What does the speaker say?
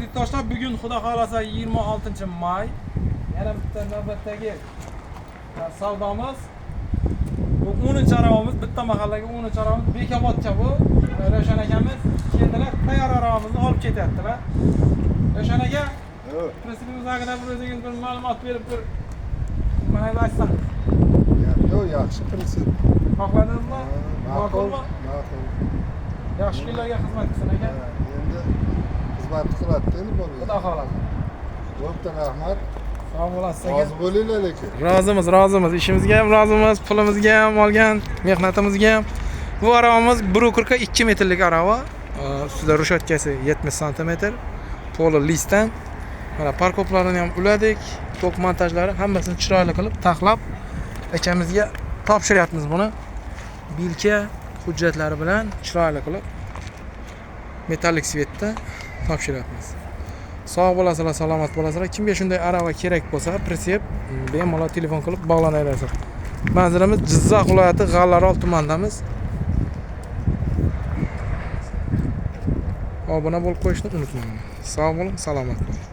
yurtdoshlar, bugun xudo xolasa 26-may. Yana bitta navbatdagi savdomiz. Bu 10-aravamiz, bitta mahallaga 10-aravamiz Bekobodcha bu. Ravshan akamiz keldilar, tayyor aravamizni olib ketyaptilar. Ravshan aka, prinsipimiz haqida bir o'zingiz bir ma'lumot berib bir mana aytsan. Yo'q, yaxshi prinsip. Xohladingizmi? Ma'qul. Yaxshi kunlarga xizmat qilsin aka. Endi xizmat qiladi endi bo'ladi. Xudo xolasa. Bo'pti, rahmat. Sog' bo'lasiz aka. Rozi bo'linglar lekin. Rozimiz. Ishimizga ham rozimiz, pulimizga ham olgan, mehnatimizga ham. Bu aravamiz 1.42 metrlik arava. Ustida rushatkasi 70 sm. Poli listdan. Mana parkoplarini ham uladik. Tok montajlari hammasini chiroyli qilib, taxlab akamizga topshiryapmiz buni. Bilka hujjatlari bilan chiroyli qilib metallik svetda topshiryapmiz. Sog' bo'lasizlar, salomat bo'lasizlar. Kimga shunday arava kerak bo'lsa, pritsep bemalol telefon qilib bog'lanaverasiz. Manzilimiz Jizzax viloyati G'allarol tumanidamiz. Obuna bo'lib qo'yishni unutmang. Sog' bo'ling, salomat bo'ling.